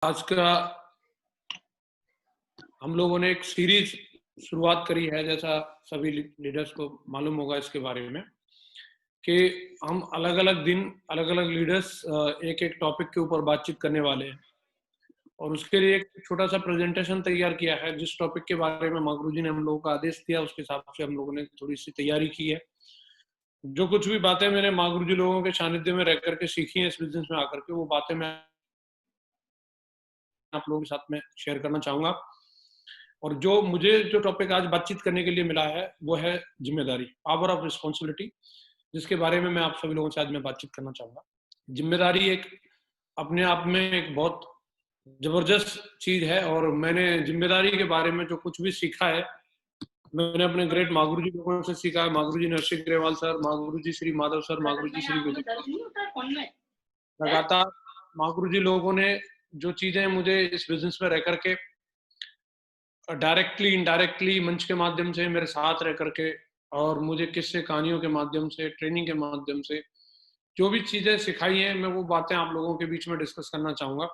आज का हम लोगों ने एक सीरीज शुरुआत करी है, जैसा सभी लीडर्स को मालूम होगा इसके बारे में, कि हम अलग अलग दिन अलग अलग लीडर्स एक एक टॉपिक के ऊपर बातचीत करने वाले हैं। और उसके लिए एक छोटा सा प्रेजेंटेशन तैयार किया है। जिस टॉपिक के बारे में मागरू जी ने हम लोगों को आदेश दिया, उसके हिसाब से हम लोगों ने थोड़ी सी तैयारी की है। जो कुछ भी बातें मैंने मागरू जी लोगों के सानिध्य में रह करके सीखी हैं इस बिजनेस में आकर के, वो बातें मैं आप लोगों के साथ में शेयर करना चाहूंगा। और जो टॉपिक आज बातचीत करने के लिए मिला है वो है जिम्मेदारी, पावर ऑफ रिस्पॉन्सिबिलिटी, जिसके बारे में मैं आप सभी लोगों से आज मैं बातचीत करना चाहूंगा। जिम्मेदारी एक अपने आप में एक बहुत जबरदस्त चीज है, और मैंने जिम्मेदारी के बारे में जो कुछ भी सीखा है, मैंने अपने ग्रेट मागुरू जी लोगों से सीखा है। मागुरू जी नरसिंह ग्रेवाल सर, मागुरू जी श्री माधव सर, मागुरू जी श्री विजय, लगातार मागुरू जी लोगों ने जो चीजें मुझे इस बिजनेस में रह करके डायरेक्टली इनडायरेक्टली मंच के माध्यम से मेरे साथ रह करके, और मुझे किस्से कहानियों के माध्यम से, ट्रेनिंग के माध्यम से जो भी चीजें सिखाई हैं, मैं वो बातें आप लोगों के बीच में डिस्कस करना चाहूंगा।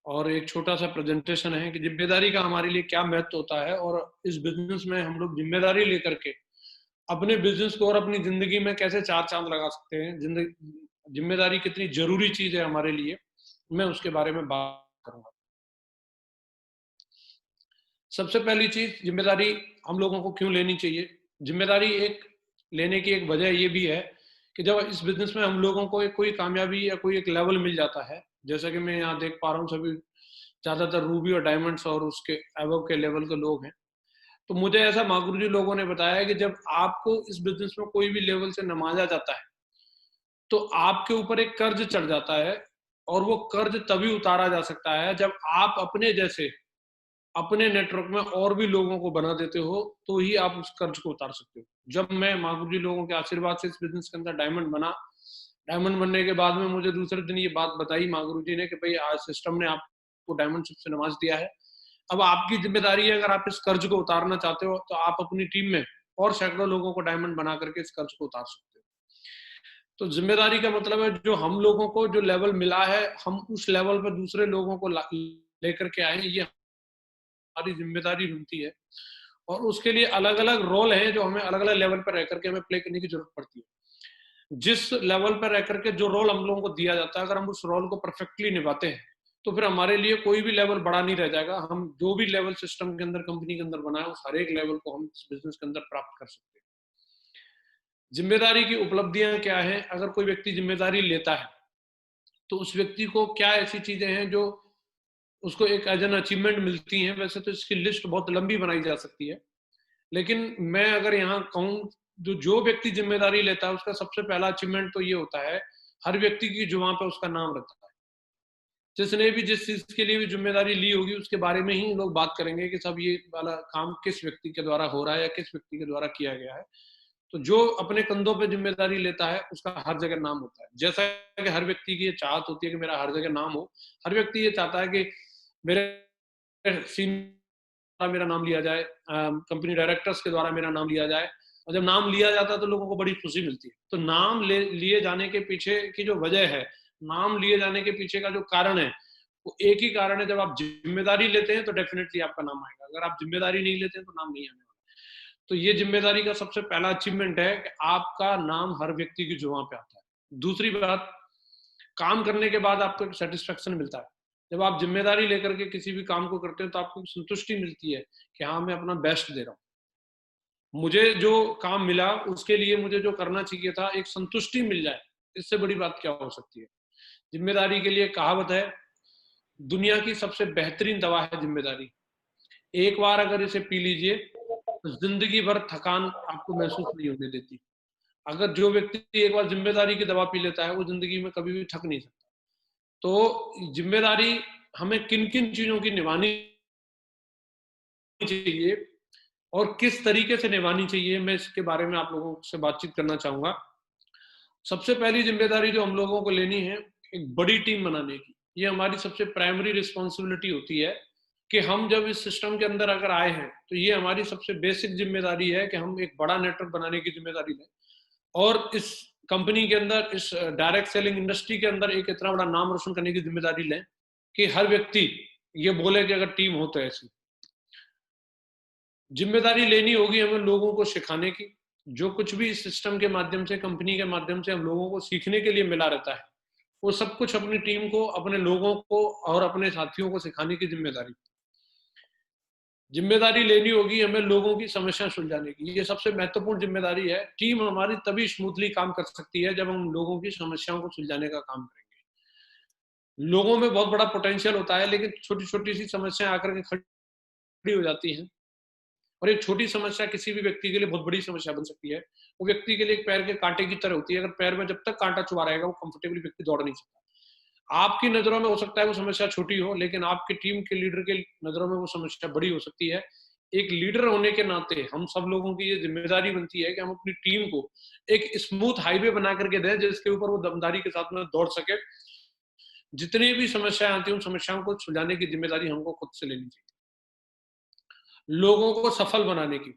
और एक छोटा सा प्रेजेंटेशन है कि जिम्मेदारी का हमारे लिए क्या महत्व होता है, और इस बिजनेस में हम लोग जिम्मेदारी लेकर के अपने बिजनेस को और अपनी जिंदगी में कैसे चार चांद लगा सकते हैं। जिम्मेदारी कितनी जरूरी चीज है हमारे लिए, मैं उसके बारे में बात करूंगा। सबसे पहली चीज, जिम्मेदारी हम लोगों को क्यों लेनी चाहिए। जिम्मेदारी एक लेने की एक वजह ये भी है कि जब इस बिजनेस में हम लोगों को कोई कामयाबी या कोई एक लेवल मिल जाता है, जैसा कि मैं यहाँ देख पा रहा हूँ सभी ज्यादातर रूबी और डायमंड्स और उसके एबव के लेवल के लोग हैं, तो मुझे ऐसा मागुरू जी लोगों ने बताया है कि जब आपको इस बिजनेस में कोई भी लेवल से नवाजा जाता है, तो आपके ऊपर एक कर्ज चढ़ जाता है। और वो कर्ज तभी उतारा जा सकता है जब आप अपने जैसे अपने नेटवर्क में और भी लोगों को बना देते हो, तो ही आप उस कर्ज को उतार सकते हो। जब मैं मागुरू जी लोगों के आशीर्वाद से इस बिजनेस के अंदर डायमंड बना, डायमंड बनने के बाद में मुझे दूसरे दिन ये बात बताई मागुरू जी ने कि भाई आज सिस्टम ने आपको डायमंड शिप से नवाज दिया है, अब आपकी जिम्मेदारी है, अगर आप इस कर्ज को उतारना चाहते हो तो आप अपनी टीम में और सैकड़ों लोगों को डायमंड बना करके इस कर्ज को उतार सकते हो। तो जिम्मेदारी का मतलब है जो हम लोगों को जो लेवल मिला है, हम उस लेवल पर दूसरे लोगों को लेकर के आए, ये हमारी जिम्मेदारी बनती है। और उसके लिए अलग अलग रोल हैं जो हमें अलग अलग लेवल पर रह करके हमें प्ले करने की जरूरत पड़ती है। जिस लेवल पर रह करके जो रोल हम लोगों को दिया जाता है, अगर हम उस रोल को परफेक्टली निभाते हैं, तो फिर हमारे लिए कोई भी लेवल बड़ा नहीं रह जाएगा। हम जो भी लेवल सिस्टम के अंदर, कंपनी के अंदर बनाए, उस हर एक लेवल को हम इस बिजनेस के अंदर प्राप्त कर सकते हैं। जिम्मेदारी की उपलब्धियां क्या है, अगर कोई व्यक्ति जिम्मेदारी लेता है तो उस व्यक्ति को क्या ऐसी चीजें हैं जो उसको एक एज एन अचीवमेंट मिलती हैं। वैसे तो इसकी लिस्ट बहुत लंबी बनाई जा सकती है, लेकिन मैं अगर यहाँ कहूँ, जो व्यक्ति जिम्मेदारी लेता है उसका सबसे पहला अचीवमेंट तो ये होता है, हर व्यक्ति की जुबान पे उसका नाम रहता है। जिसने भी जिस चीज के लिए भी जिम्मेदारी ली होगी, उसके बारे में ही लोग बात करेंगे कि सब ये वाला काम किस व्यक्ति के द्वारा हो रहा है या किस व्यक्ति के द्वारा किया गया है। तो जो अपने कंधों पे जिम्मेदारी लेता है उसका हर जगह नाम होता है। जैसा कि हर व्यक्ति की ये चाहत होती है कि मेरा हर जगह नाम हो, हर व्यक्ति ये चाहता है कि मेरे सीनियर मेरा नाम लिया जाए, कंपनी डायरेक्टर्स के द्वारा मेरा नाम लिया जाए। और जब नाम लिया जाता है तो लोगों को बड़ी खुशी मिलती है। तो नाम लिए जाने के पीछे की जो वजह है, नाम लिए जाने के पीछे का जो कारण है, वो एक ही कारण है, जब आप जिम्मेदारी लेते हैं तो डेफिनेटली आपका नाम आएगा। अगर आप जिम्मेदारी नहीं लेते हैं तो नाम नहीं आने वाला। तो ये जिम्मेदारी का सबसे पहला अचीवमेंट है कि आपका नाम हर व्यक्ति की जुबान पे आता है। दूसरी बात, काम करने के बाद आपको एक सेटिस्फेक्शन मिलता है। जब आप जिम्मेदारी लेकर के किसी भी काम को करते हो तो आपको संतुष्टि मिलती है कि हाँ, मैं अपना बेस्ट दे रहा हूँ। मुझे जो काम मिला उसके लिए मुझे जो करना चाहिए था, एक संतुष्टि मिल जाए, इससे बड़ी बात क्या हो सकती है। जिम्मेदारी के लिए कहावत है, दुनिया की सबसे बेहतरीन दवा है जिम्मेदारी। एक बार अगर इसे पी लीजिए तो जिंदगी भर थकान आपको महसूस नहीं होने देती। अगर जो व्यक्ति एक बार जिम्मेदारी की दवा पी लेता है, वो जिंदगी में कभी भी थक नहीं सकता। तो जिम्मेदारी हमें किन किन चीजों की निभानी चाहिए और किस तरीके से निभानी चाहिए, मैं इसके बारे में आप लोगों से बातचीत करना चाहूंगा। सबसे पहली जिम्मेदारी जो हम लोगों को लेनी है, एक बड़ी टीम बनाने की। ये हमारी सबसे प्राइमरी रिस्पॉन्सिबिलिटी होती है कि हम जब इस सिस्टम के अंदर अगर आए हैं, तो ये हमारी सबसे बेसिक जिम्मेदारी है कि हम एक बड़ा नेटवर्क बनाने की जिम्मेदारी लें, और इस कंपनी के अंदर, इस डायरेक्ट सेलिंग इंडस्ट्री के अंदर एक इतना बड़ा नाम रोशन करने की जिम्मेदारी लें कि हर व्यक्ति ये बोले कि अगर टीम हो तो ऐसी। जिम्मेदारी लेनी होगी हमें लोगों को सिखाने की। जो कुछ भी इस सिस्टम के माध्यम से, कंपनी के माध्यम से हम लोगों को सीखने के लिए मिला रहता है, वो सब कुछ अपनी टीम को, अपने लोगों को और अपने साथियों को सिखाने की जिम्मेदारी लेनी होगी हमें लोगों की समस्या सुलझाने की। ये सबसे महत्वपूर्ण जिम्मेदारी है। टीम हमारी तभी स्मूथली काम कर सकती है जब हम लोगों की समस्याओं को सुलझाने का काम करेंगे। लोगों में बहुत बड़ा पोटेंशियल होता है, लेकिन छोटी छोटी सी समस्याएं आकर के खड़ी हो जाती हैं, और एक छोटी समस्या किसी भी व्यक्ति के लिए बहुत बड़ी समस्या बन सकती है। वो व्यक्ति के लिए एक पैर के कांटे की तरह होती है। अगर पैर में जब तक कांटा चुभा रहेगा, वो कंफर्टेबली व्यक्ति दौड़ नहीं सकता। आपकी नजरों में हो सकता है वो समस्या छोटी हो, लेकिन आपकी टीम के लीडर के नजरों में वो समस्या बड़ी हो सकती है। एक लीडर होने के नाते हम सब लोगों की ये जिम्मेदारी बनती है कि हम अपनी टीम को एक स्मूथ हाईवे बना करके दें, जिसके ऊपर वो दमदारी के साथ में दौड़ सके। जितनी भी समस्याएं आती हैं, उन समस्याओं को सुलझाने की जिम्मेदारी हमको खुद से लेनी चाहिए। लोगों को सफल बनाने की।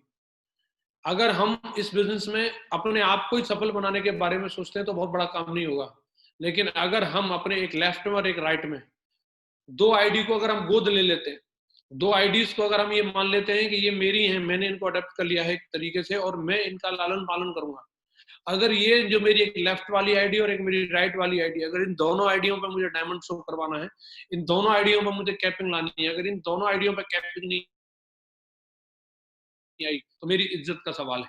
अगर हम इस बिजनेस में अपने आप को ही सफल बनाने के बारे में सोचते हैं तो बहुत बड़ा काम नहीं होगा। लेकिन अगर हम अपने एक लेफ्ट में और एक राइट में दो आईडी को अगर हम गोद ले लेते हैं, दो आईडीज को अगर हम ये मान लेते हैं कि ये मेरी हैं, मैंने इनको अडेप्ट कर लिया है एक तरीके से और मैं इनका लालन पालन करूंगा। अगर ये जो मेरी एक लेफ्ट वाली आईडी और एक मेरी राइट वाली आईडी, अगर इन दोनों आईडियों पर मुझे डायमंड शो करवाना है, इन दोनों आईडियों पर मुझे कैपिंग लानी है, अगर इन दोनों आईडियों पर कैपिंग नहीं आई तो मेरी इज्जत का सवाल है।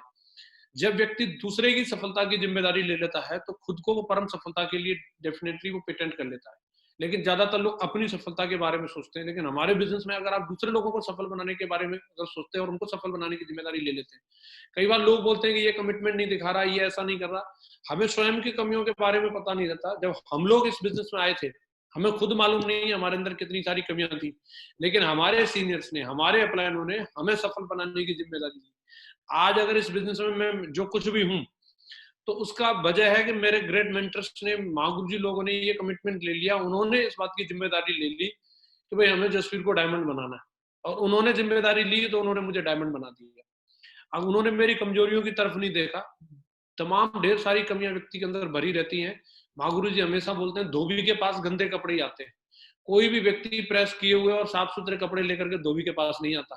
जब व्यक्ति दूसरे की सफलता की जिम्मेदारी ले लेता है तो खुद को वो परम सफलता के लिए डेफिनेटली वो पेटेंट कर लेता है। लेकिन ज्यादातर लोग अपनी सफलता के बारे में सोचते हैं। लेकिन हमारे बिजनेस में अगर आप दूसरे लोगों को सफल बनाने के बारे में अगर सोचते हैं और उनको सफल बनाने की जिम्मेदारी ले लेते हैं, कई बार लोग बोलते हैं कि ये कमिटमेंट नहीं दिखा रहा, ये ऐसा नहीं कर रहा। हमें स्वयं की कमियों के बारे में पता नहीं रहता। जब हम लोग इस बिजनेस में आए थे, हमें खुद मालूम नहीं है हमारे अंदर कितनी सारी कमियां थी, लेकिन हमारे सीनियर्स ने, हमारे अपलायनों ने हमें सफल बनाने की जिम्मेदारी ली। आज अगर इस बिजनेस में मैं जो कुछ भी हूं, तो उसका वजह है कि मेरे ग्रेट मेंटर्स ने, महागुरु जी लोगों ने ये कमिटमेंट ले लिया। उन्होंने इस बात की जिम्मेदारी ले ली कि भाई हमें जसवीर को डायमंड बनाना है, और उन्होंने जिम्मेदारी ली तो उन्होंने मुझे डायमंड बना दिया। अब उन्होंने मेरी कमजोरियों की तरफ नहीं देखा। तमाम ढेर सारी कमियां व्यक्ति के अंदर भरी रहती हैं। महागुरु जी हमेशा बोलते हैं धोबी के पास गंदे कपड़े ही आते हैं। कोई भी व्यक्ति प्रेस किए हुए और साफ सुथरे कपड़े लेकर के धोबी के पास नहीं आता।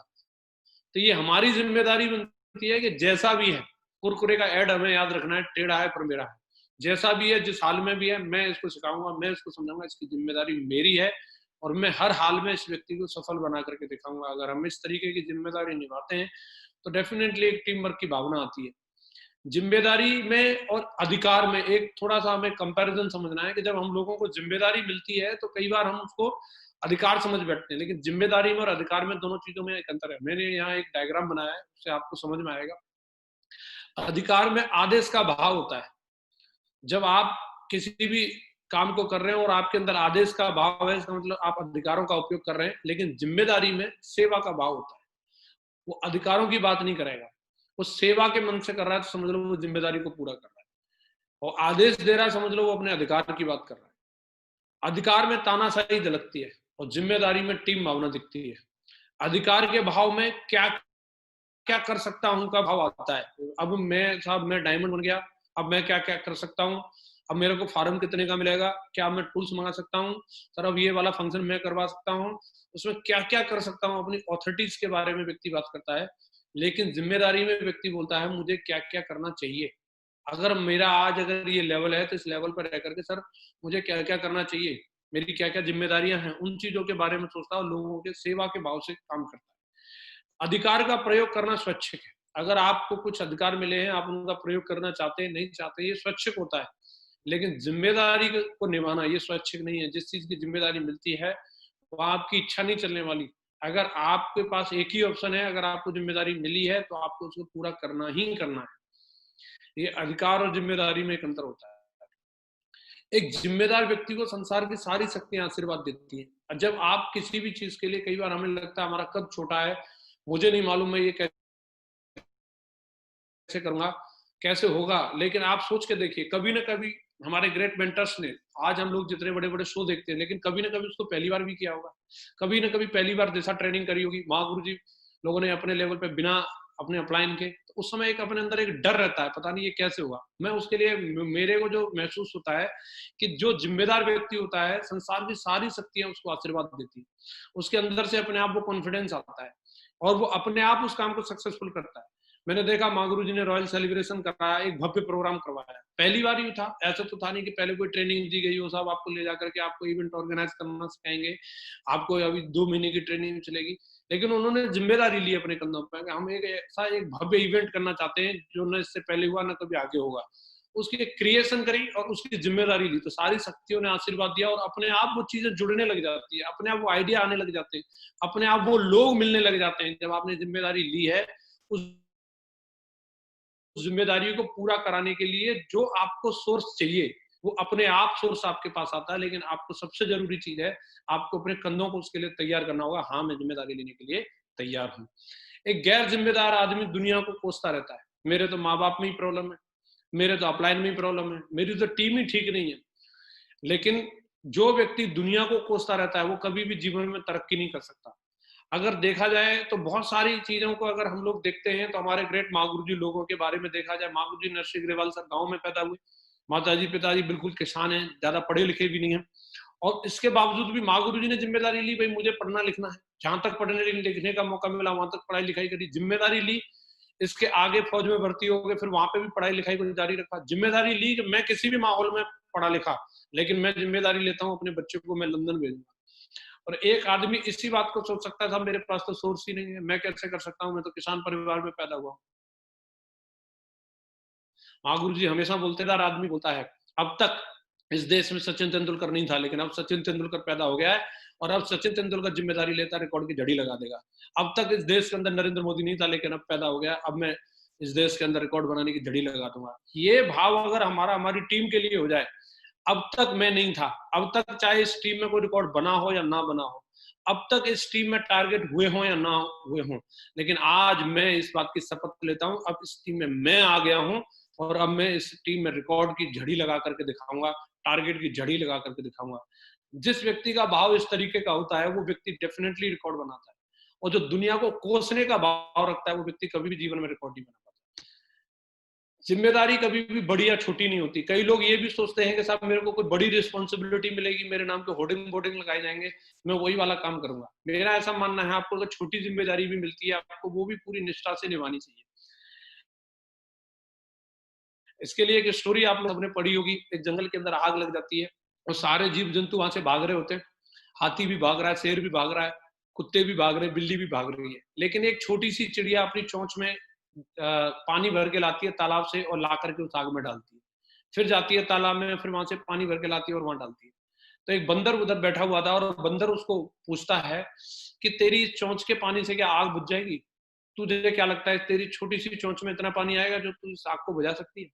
तो ये हमारी जिम्मेदारी बनती है कि जैसा भी है, कुरकुरे का ऐड हमें याद रखना है, टेढ़ा है पर मेरा है। जैसा भी है, जिस हाल में भी है, मैं इसको सिखाऊंगा, मैं इसको समझाऊंगा, इसकी जिम्मेदारी मेरी है और मैं हर हाल में इस व्यक्ति को सफल बना करके दिखाऊंगा। अगर हम इस तरीके की जिम्मेदारी निभाते हैं तो डेफिनेटली एक टीम वर्क की भावना आती है। जिम्मेदारी में और अधिकार में एक थोड़ा सा हमें कंपैरिजन समझना है कि जब हम लोगों को जिम्मेदारी मिलती है तो कई बार हम उसको अधिकार समझ बैठते हैं, लेकिन जिम्मेदारी में और अधिकार में दोनों चीजों में एक अंतर है। मैंने यहाँ एक डायग्राम बनाया है, उससे आपको समझ में आएगा। अधिकार में आदेश का भाव होता है। जब आप किसी भी काम को कर रहे हैं और आपके अंदर आदेश का भाव है, इसका मतलब आप अधिकारों का उपयोग कर रहे हैं। लेकिन जिम्मेदारी में सेवा का भाव होता है। वो अधिकारों की बात नहीं करेगा, वो सेवा के मन से कर रहा है तो समझ लो वो जिम्मेदारी को पूरा कर रहा है। और आदेश दे रहा है, समझ लो वो अपने अधिकार की बात कर रहा है। अधिकार में तानाशाही झलकती है और जिम्मेदारी में टीम भावना दिखती है। अधिकार के भाव में क्या क्या कर सकता हूं का भाव आता है। अब मैं साहब, मैं डायमंड बन गया, अब मैं क्या क्या कर सकता हूँ, अब मेरे को फार्म कितने का मिलेगा, क्या मैं टूल्स मंगा सकता हूँ सर, अब ये वाला फंक्शन मैं करवा सकता हूँ, उसमें क्या क्या कर सकता हूँ। अपनी ऑथोरिटीज के बारे में व्यक्ति बात करता है। लेकिन जिम्मेदारी में व्यक्ति बोलता है मुझे क्या क्या करना चाहिए। अगर मेरा आज अगर ये लेवल है तो इस लेवल पर रह करके सर मुझे क्या क्या करना चाहिए, मेरी क्या क्या जिम्मेदारियां हैं, उन चीजों के बारे में सोचता है और लोगों के सेवा के भाव से काम करता है। अधिकार का प्रयोग करना स्वैच्छिक है। अगर आपको कुछ अधिकार मिले हैं, आप उनका प्रयोग करना चाहते हैं, नहीं चाहते, ये स्वैच्छिक होता है। लेकिन जिम्मेदारी को निभाना ये स्वैच्छिक नहीं है। जिस चीज की जिम्मेदारी मिलती है वो आपकी इच्छा नहीं चलने वाली। अगर आपके पास एक ही ऑप्शन है, अगर आपको जिम्मेदारी मिली है तो आपको उसको पूरा करना ही करना है। ये अधिकार और जिम्मेदारी में एक अंतर होता है। एक जिम्मेदार व्यक्ति को संसार की सारी शक्तियां आशीर्वाद देती हैं। और जब आप किसी भी चीज के लिए, कई बार हमें लगता है हमारा कद छोटा है, मुझे नहीं मालूम मैं ये कैसे करूंगा, कैसे होगा, लेकिन आप सोच के देखिए, कभी ना कभी हमारे ग्रेट मेंटर्स ने, आज हम लोग जितने बड़े बड़े शो देखते हैं, लेकिन कभी ना कभी उसको पहली बार भी किया होगा। कभी ना कभी पहली बार जैसा ट्रेनिंग करी होगी। महागुरु जी लोगों ने अपने लेवल पे बिना अपने अपलाइन के, तो उस समय एक अपने अंदर एक डर रहता है, पता नहीं ये कैसे हुआ। मैं उसके लिए मेरे को जो महसूस होता है कि जो जिम्मेदार व्यक्ति होता है, संसार की सारी शक्तियां उसको आशीर्वाद देती है, उसके अंदर से अपने आप वो कॉन्फिडेंस आता है और वो अपने आप उस काम को सक्सेसफुल करता है। मैंने देखा माँ गुरु जी ने रॉयल सेलिब्रेशन कराया, एक भव्य प्रोग्राम करवाया, पहली बार ही था, ऐसा तो था नहीं कि पहले कोई ट्रेनिंग दी गई हो, साहब आपको ले जाकर के आपको इवेंट ऑर्गेनाइज करना सिखाएंगे, आपको अभी 2 महीने की ट्रेनिंग चलेगी। लेकिन उन्होंने जिम्मेदारी ली अपने कंधों पर, हम एक ऐसा एक भव्य इवेंट करना चाहते हैं जो न इससे पहले हुआ न कभी आगे होगा। उसकी क्रिएशन करी और उसकी जिम्मेदारी ली, तो सारी शक्तियों ने आशीर्वाद दिया और अपने आप वो चीजें जुड़ने लग जाती है, अपने आप वो आइडिया आने लग जाते हैं, अपने आप वो लोग मिलने लग जाते हैं। जब आपने जिम्मेदारी ली है, उस जिम्मेदारी को पूरा कराने के लिए जो आपको सोर्स चाहिए, वो अपने आप सोर्स आपके पास आता है। लेकिन आपको सबसे जरूरी चीज है, आपको अपने कंधों को उसके लिए तैयार करना होगा। हाँ, मैं जिम्मेदारी लेने के लिए तैयार हूँ। एक गैर जिम्मेदार आदमी दुनिया को कोसता रहता है, मेरे तो माँ बाप में ही प्रॉब्लम है, मेरे तो अपलाइन में ही प्रॉब्लम है, मेरी तो टीम ही ठीक नहीं है। लेकिन जो व्यक्ति दुनिया को कोसता रहता है, वो कभी भी जीवन में तरक्की नहीं कर सकता। अगर देखा जाए तो बहुत सारी चीजों को अगर हम लोग देखते हैं, तो हमारे ग्रेट माँ गुरु जी लोगों के बारे में देखा जाए, माँ गुरु जी नरसिंह अग्रवाल सर गांव में पैदा हुए, माताजी पिताजी बिल्कुल किसान हैं, ज्यादा पढ़े लिखे भी नहीं है, और इसके बावजूद भी माँ गुरु जी ने जिम्मेदारी ली, भाई मुझे पढ़ना लिखना है, जहां तक पढ़ने लिखने का मौका मिला वहां तक पढ़ाई लिखाई करी, जिम्मेदारी ली। इसके आगे फौज में भर्ती हो गए, फिर वहां पे भी पढ़ाई लिखाई को जारी रखा, जिम्मेदारी ली कि मैं किसी भी माहौल में पढ़ा लिखा, लेकिन मैं जिम्मेदारी लेता हूँ अपने बच्चे को मैं लंदन भेजूंगा। और एक आदमी इसी बात को सोच सकता था, मेरे पास तो सोर्स ही नहीं है, मैं कैसे कर सकता हूँ, मैं तो किसान परिवार में पैदा हुआ हूँ। हाँ, गुरु जी हमेशा बोलते थे, आदमी बोलता है, अब तक इस देश में सचिन तेंदुलकर नहीं था, लेकिन अब सचिन तेंदुलकर पैदा हो गया है और अब सचिन तेंदुलकर जिम्मेदारी लेता है, रिकॉर्ड की झड़ी लगा देगा। अब तक इस देश के अंदर नरेंद्र मोदी नहीं था, लेकिन अब पैदा हो गया, अब मैं इस देश के अंदर रिकॉर्ड बनाने की झड़ी लगा दूंगा। ये भाव अगर हमारी टीम के लिए हो जाए, अब तक मैं नहीं था, अब तक चाहे इस टीम में कोई रिकॉर्ड बना हो या ना बना हो, अब तक इस टीम में टारगेट हुए हो या ना हुए हो, लेकिन आज मैं इस बात की शपथ लेता हूं, अब इस टीम में मैं आ गया हूं और अब मैं इस टीम में रिकॉर्ड की झड़ी लगा करके दिखाऊंगा, टारगेट की झड़ी लगा करके दिखाऊंगा। जिस व्यक्ति का भाव इस तरीके का होता है, वो व्यक्ति डेफिनेटली रिकॉर्ड बनाता है, और जो दुनिया को कोसने का भाव रखता है, वो व्यक्ति कभी भी जीवन में रिकॉर्ड नहीं बना पाता। जिम्मेदारी कभी भी बड़ी या छोटी नहीं होती। कई लोग ये भी सोचते हैं कि साहब मेरे को कोई बड़ी रिस्पॉन्सिबिलिटी मिलेगी, मेरे नाम पे होर्डिंग बोर्डिंग लगाए जाएंगे, मैं वही वाला काम करूंगा। मेरा ऐसा मानना है, आपको अगर छोटी जिम्मेदारी भी मिलती है, आपको वो भी पूरी निष्ठा से निभानी चाहिए। इसके लिए एक स्टोरी आप लोगों ने पढ़ी होगी, एक जंगल के अंदर आग लग जाती है और सारे जीव जंतु वहां से भाग रहे होते हैं, हाथी भी भाग रहा है, शेर भी भाग रहा है, कुत्ते भी भाग रहे हैं, बिल्ली भी भाग रही है, लेकिन एक छोटी सी चिड़िया अपनी चोंच में पानी भर के लाती है तालाब से और ला करके उस आग में डालती है, फिर जाती है तालाब में, फिर वहां से पानी भर के लाती है और वहां डालती है। तो एक बंदर उधर बैठा हुआ था और बंदर उसको पूछता है कि तेरी चोंच के पानी से क्या आग बुझ जाएगी? तुझे क्या लगता है तेरी छोटी सी चोंच में इतना पानी आएगा जो तू इस आग को बुझा सकती है?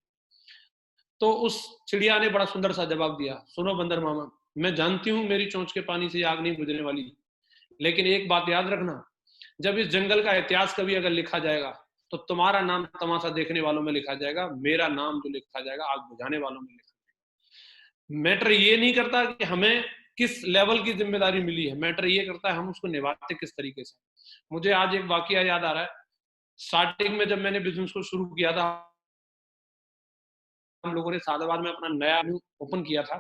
तो उस चिड़िया ने बड़ा सुंदर सा जवाब दिया, सुनो बंदर मामा, मैं जानती हूँ मेरी चोंच के पानी से आग नहीं बुझने वाली, लेकिन एक बात याद रखना, जब इस जंगल का इतिहास कभी अगर लिखा जाएगा, तो तुम्हारा नाम तमाशा देखने वालों में लिखा जाएगा, मेरा नाम जो लिखा जाएगा आग बुझाने वालों में लिखा जाएगा। मैटर ये नहीं करता कि हमें किस लेवल की जिम्मेदारी मिली है, मैटर ये करता है हम उसको निभाते किस तरीके से। मुझे आज एक वाकया याद आ रहा है, स्टार्टिंग में जब मैंने बिजनेस को शुरू किया था, हम लोगों ने सादाबाद में अपना नया ओपन किया था।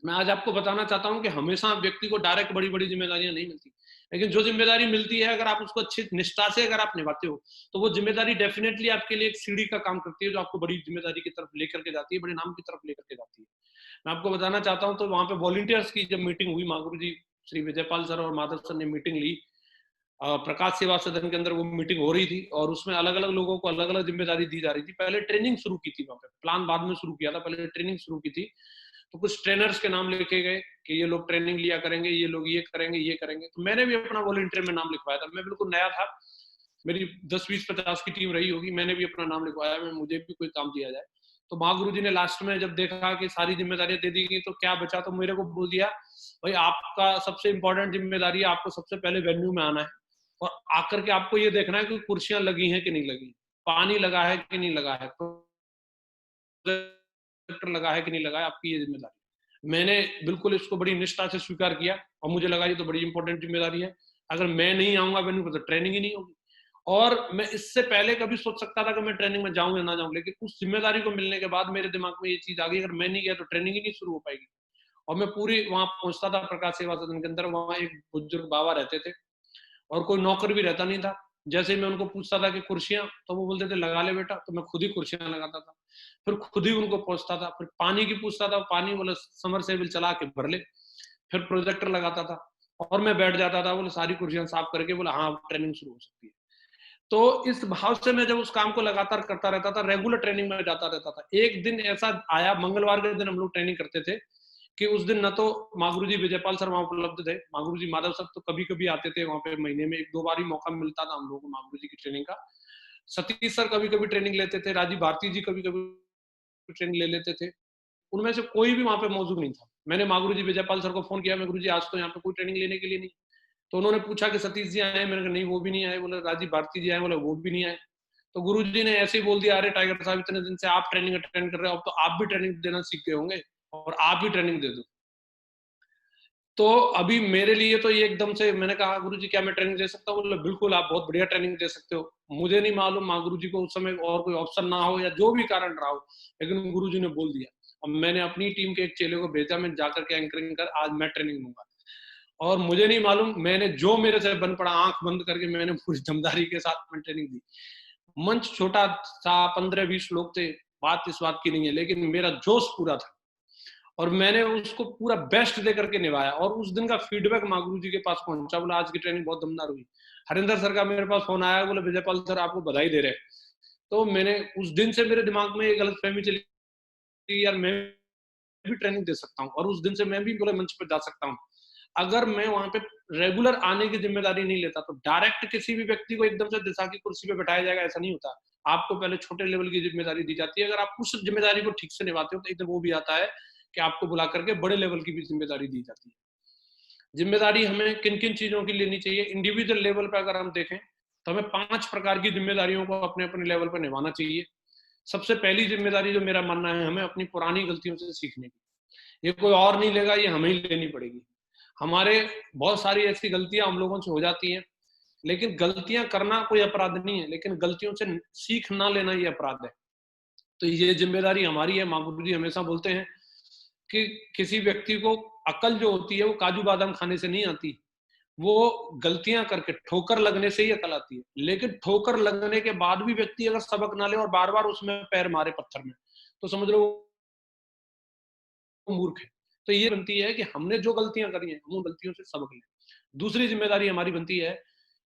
मैं आज आपको बताना चाहता हूँ कि हमेशा व्यक्ति को डायरेक्ट बड़ी-बड़ी ज़िम्मेदारियाँ नहीं मिलती। लेकिन जो ज़िम्मेदारी मिलती है, अगर आप उसको अच्छी निष्ठा से अगर आप निभाते हो, तो वो ज़िम्मेदारी डेफ़िनेटली आपके लिए एक सीढ़ी का काम करती है, जो आपको बड़ी ज़िम्मेदारी की तरफ लेकर के जाती है, बड़े नाम की तरफ लेकर के जाती है। मैं आपको बताना चाहता हूँ, तो वहाँ पे वॉलंटियर्स की जब मीटिंग हुई, माँ गुरुजी श्री विजयपाल सर और माधव सर ने मीटिंग ली। प्रकाश सेवा सदन के अंदर वो मीटिंग हो रही थी और उसमें अलग-अलग लोगों को अलग-अलग ज़िम्मेदारी दी जा रही थी। पहले ट्रेनिंग शुरू की थी वहाँ पे, प्लान बाद में शुरू किया था, पहले ट्रेनिंग शुरू की थी। तो कुछ ट्रेनर्स के नाम लिखे गए कि ये लोग ट्रेनिंग लिया करेंगे, ये लोग ये करेंगे, ये करेंगे। तो मैंने भी अपना वॉलंटियर में नाम लिखवाया था। मैं बिल्कुल नया था, मेरी 10, 20, 50 की टीम रही होगी, मैंने भी अपना नाम लिखवाया, मैं मुझे भी कोई काम दिया जाए। तो माँ गुरुजी ने लास्ट में जब देखा कि सारी जिम्मेदारियां दे दी गई, तो क्या बचा, तो मेरे को बोल दिया, भाई आपका सबसे इंपॉर्टेंट जिम्मेदारी है, आपको सबसे पहले वेन्यू में आना है और आकर के आपको ये देखना है कि कुर्सियां लगी हैं कि नहीं लगी, पानी लगा है कि नहीं लगा है, प्रोजेक्टर लगा है कि नहीं लगा है, आपकी ये जिम्मेदारी। मैंने बिल्कुल इसको बड़ी निष्ठा से स्वीकार किया और मुझे लगा ये तो बड़ी इंपॉर्टेंट जिम्मेदारी है, अगर मैं नहीं आऊंगा वेन्यू पर तो ट्रेनिंग ही नहीं होगी। और मैं इससे पहले कभी सोच सकता था कि मैं ट्रेनिंग में जाऊँ या ना जाऊँ, लेकिन उस ज़िम्मेदारी को मिलने के बाद मेरे दिमाग में ये चीज़ आ गई, अगर मैं नहीं गया तो ट्रेनिंग ही नहीं शुरू हो पाएगी। और मैं पूरी वहाँ पहुँचता था प्रकाश सेवा सदन के अंदर, वहाँ एक बुजुर्ग बाबा रहते थे और कोई नौकर भी रहता नहीं था। जैसे ही मैं उनको पूछता था कि कुर्सियाँ, तो वो बोलते थे लगा ले बेटा, तो मैं खुद ही कुर्सियाँ लगाता था। फिर खुद ही उनको पोंछता था, फिर पानी की पूछता था, पानी बोले समरसेबल चला के भर ले। फिर प्रोजेक्टर लगाता था और मैं बैठ जाता था, बोले सारी कुर्सियाँ साफ करके, बोला हाँ, अब ट्रेनिंग शुरू हो सकती है। तो इस भाव से मैं जब उस काम को लगातार करता रहता था, रेगुलर ट्रेनिंग में जाता रहता था। एक दिन ऐसा आया, मंगलवार के दिन हम लोग ट्रेनिंग करते थे, कि उस दिन ना तो माँ गुरुजी विजयपाल सर वहाँ उपलब्ध थे, माँ गुरुजी माधव सर तो कभी-कभी आते थे वहाँ पे, महीने में 1-2 बार ही मौका मिलता था हम लोगों को माँ गुरुजी की ट्रेनिंग का। सतीश सर कभी-कभी ट्रेनिंग लेते थे, राजीव भारती जी कभी-कभी ट्रेनिंग ले लेते थे। उनमें से कोई भी वहाँ पे मौजूद नहीं था। मैंने माँ गुरुजी विजयपाल सर को फ़ोन किया, मैं गुरुजी आज तो यहाँ पे कोई ट्रेनिंग लेने के लिए नहीं। तो उन्होंने पूछा कि सतीश जी आए हैं? मैंने कहा नहीं वो भी नहीं आए। बोले राजीव भारती जी आए? बोले वो भी नहीं आए। तो गुरुजी ने ऐसे ही बोल दिया, अरे टाइगर साहब इतने दिन से आप ट्रेनिंग अटेंड कर रहे हो, अब तो आप भी ट्रेनिंग देना सीख गए होंगे और आप भी ट्रेनिंग दे दो। तो अभी मेरे लिए तो ये एकदम से मैंने कहा गुरुजी क्या मैं ट्रेनिंग दे सकता हूँ? बोले बिल्कुल आप बहुत बढ़िया ट्रेनिंग दे सकते हो। मुझे नहीं मालूम माँ गुरुजी को उस समय और कोई ऑप्शन ना हो या जो भी कारण रहा हो, लेकिन गुरुजी ने बोल दिया। और मैंने अपनी टीम के एक चेले को भेजा, मैं जाकर के एंकरिंग कर आज मैं ट्रेनिंग दूँगा। और मुझे नहीं मालूम मैंने जो मेरे से बन पड़ा, आँख बंद करके मैंने पूरी दमदारी के साथ में ट्रेनिंग दी। मंच छोटा था, 15-20 लोग थे, बात इस बात की नहीं है, लेकिन मेरा जोश पूरा था। और मैंने उसको पूरा बेस्ट दे करके निभाया और उस दिन का फीडबैक माँ गुरुजी के पास पहुंचा, बोला आज की ट्रेनिंग बहुत दमदार हुई। हरिंदर सर का मेरे पास फोन आया, बोले विजयपाल सर आपको बधाई दे रहे हैं। तो मैंने उस दिन से मेरे दिमाग में एक गलतफहमी चली कि यार मैं भी ट्रेनिंग दे सकता हूँ और उस दिन से मैं भी पूरे मंच पर जा सकता हूँ। अगर मैं वहां पे रेगुलर आने की जिम्मेदारी नहीं लेता तो डायरेक्ट किसी भी व्यक्ति को एकदम से दिशा की कुर्सी पे बैठाया जाएगा, ऐसा नहीं होता। आपको पहले छोटे लेवल की जिम्मेदारी दी जाती है, अगर आप उस जिम्मेदारी को ठीक से निभाते हो तो एक दिन वो भी आता है कि आपको बुला करके बड़े लेवल की भी जिम्मेदारी दी जाती है। जिम्मेदारी हमें किन किन चीजों की लेनी चाहिए, इंडिविजुअल लेवल पर अगर हम देखें तो हमें 5 प्रकार की जिम्मेदारियों को अपने अपने लेवल पर निभाना चाहिए। सबसे पहली जिम्मेदारी जो मेरा मानना है, हमें अपनी पुरानी गलतियों से सीखने की। ये कोई और नहीं लेगा, ये हमें ही लेनी पड़ेगी। हमारे बहुत सारी ऐसी गलतियां हम लोगों से हो जाती हैं, लेकिन गलतियां करना कोई अपराध नहीं है, लेकिन गलतियों से सीख ना लेना ये अपराध है। तो ये जिम्मेदारी हमारी है। माँ गुरु जी हमेशा बोलते हैं कि किसी व्यक्ति को अकल जो होती है वो काजू बादाम खाने से नहीं आती, वो गलतियां करके ठोकर लगने से ही अकल आती है। लेकिन ठोकर लगने के बाद भी व्यक्ति अगर सबक ना ले और बार बार उसमें पैर मारे पत्थर में, तो समझ लो वो मूर्ख है। तो ये बनती है कि हमने जो गलतियां करी हैं हम उन गलतियों से सबक लें। दूसरी जिम्मेदारी हमारी बनती है